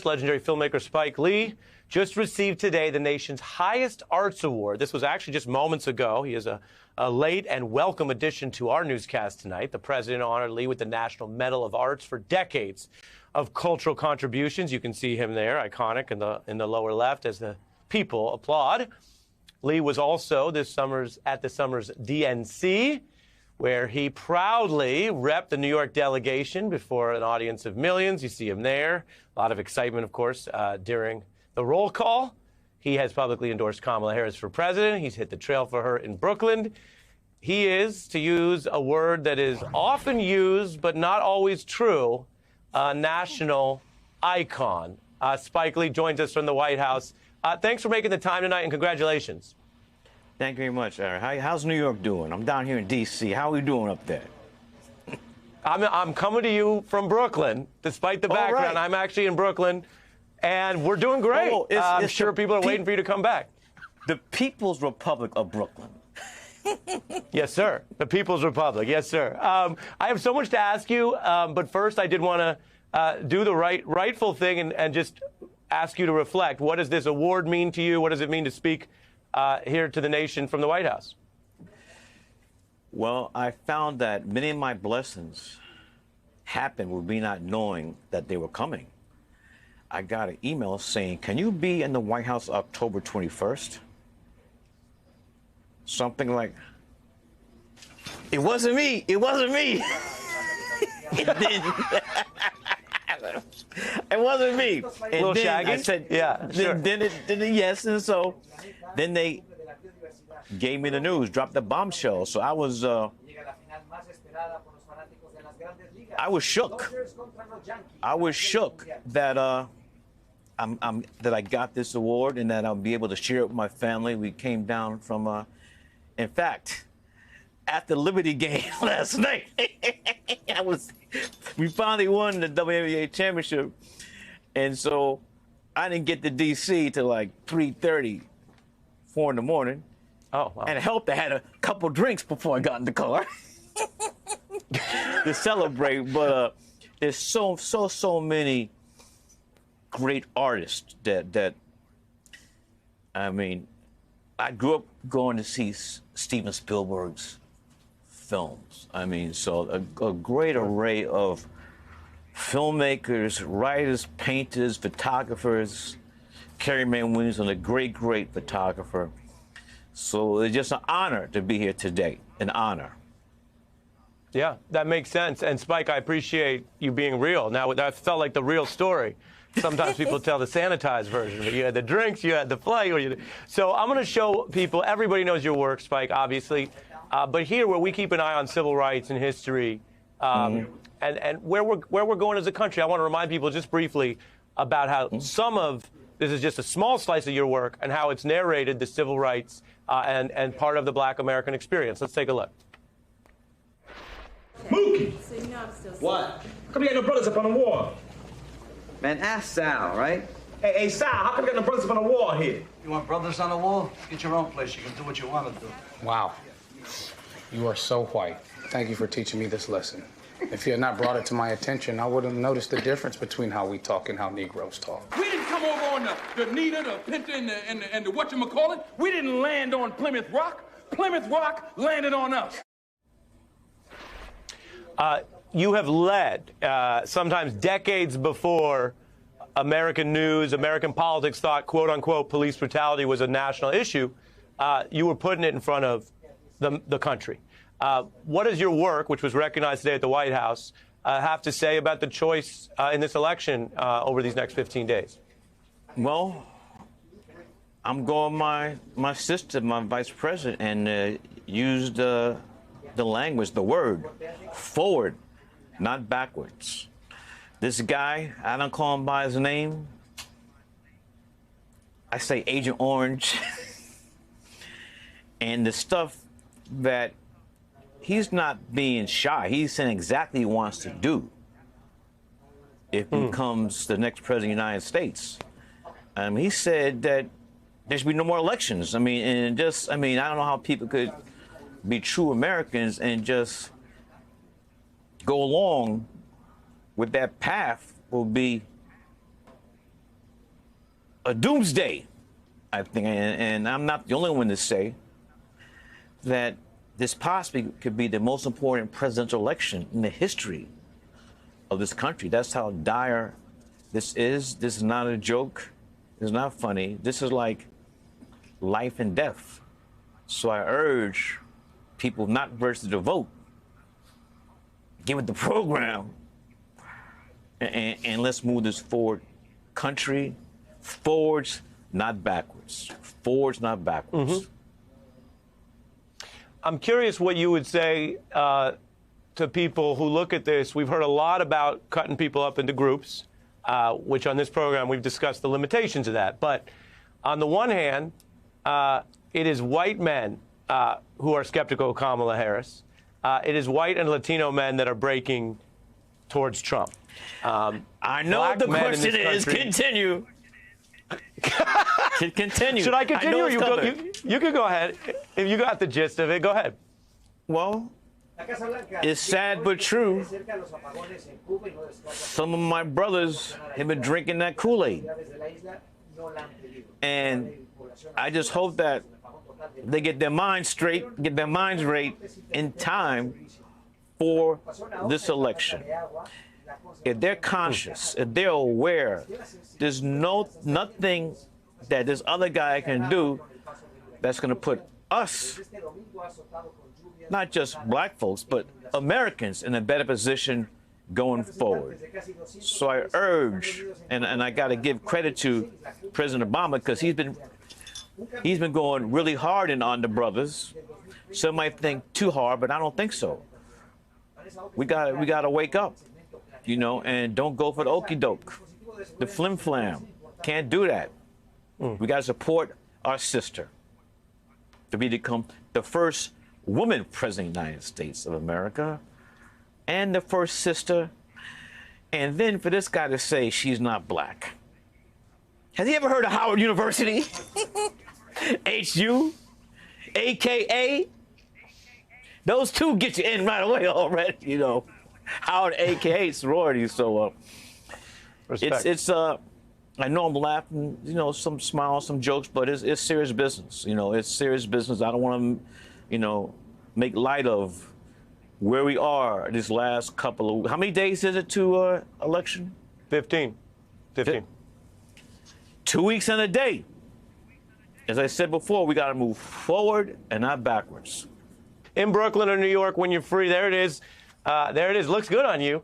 Legendary filmmaker Spike Lee just received today the nation's highest arts award. This was actually just moments ago. He is a late and welcome addition to our newscast tonight. The president honored Lee with the National Medal of Arts for decades of cultural contributions. You can see him there, iconic in the lower left, as the people applaud. Lee was also at this summer's DNC, where he proudly repped the New York delegation before an audience of millions. You see him there. A lot of excitement, of course, during the roll call. He has publicly endorsed Kamala Harris for president. He's hit the trail for her in Brooklyn. He is, to use a word that is often used but not always true, a national icon. Spike Lee joins us from the White House. Thanks for making the time tonight, and congratulations. Thank you very much, Aaron. How's New York doing? I'm down here in D.C. How are we doing up there? I'm coming to you from Brooklyn, despite the background. Right. I'm actually in Brooklyn, and we're doing great. I'm sure people are waiting for you to come back. The People's Republic of Brooklyn. Yes, sir. The People's Republic. Yes, sir. I have so much to ask you, but first I did want to do the rightful thing and just ask you to reflect. What does this award mean to you? What does it mean to speak here to the nation from the White House? Well, I found that many of my blessings happened with me not knowing that they were coming. I got an email saying, "Can you be in the White House October 21st?" Something like, it wasn't me. It wasn't me. It wasn't me. And a little then shaggy? I said, yeah, sure. Then yes, and so then they gave me the news, dropped the bombshell. So I was shook. I was shook that that I got this award and that I'll be able to share it with my family. We came down from, in fact, at the Liberty game last night. We finally won the WNBA championship, and so I didn't get to D.C. till like 3:30, 4 in the morning. Oh, wow. And it helped I had a couple drinks before I got in the car to celebrate. But there's so many great artists that I mean, I grew up going to see Steven Spielberg's films. I mean, so a great array of filmmakers, writers, painters, photographers. Carrie Mae Williamson, a great photographer. So it's just an honor to be here today, an honor. Yeah, that makes sense. And Spike, I appreciate you being real. Now, that felt like the real story. Sometimes people tell the sanitized version, but you had the drinks, you had the flight. So I'm going to show people, everybody knows your work, Spike, obviously. But here, where we keep an eye on civil rights and history, and where we're going as a country, I want to remind people just briefly about how this is just a small slice of your work and how it's narrated the civil rights and part of the Black American experience. Let's take a look. Mookie! What? How come you got no brothers up on the wall? Man, ask Sal, right? Hey, Sal, how come you got no brothers up on the wall here? You want brothers on the wall? Get your own place. You can do what you want to do. Wow. You are so white. Thank you for teaching me this lesson. If you had not brought it to my attention, I would have noticed the difference between how we talk and how Negroes talk. We didn't come over on the Nita, the Pinta, and the whatchamacallit. We didn't land on Plymouth Rock. Plymouth Rock landed on us. You have led, sometimes decades before American news, American politics thought, quote unquote, police brutality was a national issue. You were putting it in front of the country. What does your work, which was recognized today at the White House, have to say about the choice in this election over these next 15 days? Well, I'm going my sister, my vice president, and used the language, the word, forward, not backwards. This guy, I don't call him by his name. I say Agent Orange. And the stuff that he's not being shy. He's saying exactly what he wants to do if he becomes the next president of the United States. He said that there should be no more elections. I don't know how people could be true Americans and just go along with that path will be a doomsday, I think, and I'm not the only one to say that this possibly could be the most important presidential election in the history of this country. That's how dire this is. This is not a joke. It's not funny. This is like life and death. So I urge people not register to vote. Get with the program, and let's move this forward. Country forwards, not backwards. Forwards, not backwards. Mm-hmm. I'm curious what you would say to people who look at this. We've heard a lot about cutting people up into groups, which on this program we've discussed the limitations of that. But on the one hand, it is white men who are skeptical of Kamala Harris. It is white and Latino men that are breaking towards Trump. I know the question is continue. Continue. Should I continue? You can go ahead. If you got the gist of it, go ahead. Well, it's sad but true. Some of my brothers have been drinking that Kool-Aid. And I just hope that they get their minds straight, get their minds right in time for this election. If they're conscious, if they're aware, there's nothing that this other guy can do that's going to put us, not just black folks, but Americans in a better position going forward. So I urge, and I got to give credit to President Obama, because he's been going really hard on the brothers. Some might think too hard, but I don't think so. We got to wake up, and don't go for the okie doke, the flim flam. Can't do that. We got to support our sister to become the first woman president of the United States of America, and the first sister. And then for this guy to say she's not black. Has he ever heard of Howard University? HU? AKA? Those two get you in right away already, Howard, AKA sorority. So it's I know I'm laughing, some smiles, some jokes, but it's serious business. It's serious business. I don't want to, make light of where we are this last couple of. How many days is it to election? 15. 2 weeks and a day. As I said before, we got to move forward and not backwards. In Brooklyn or New York, when you're free, there it is. Looks good on you.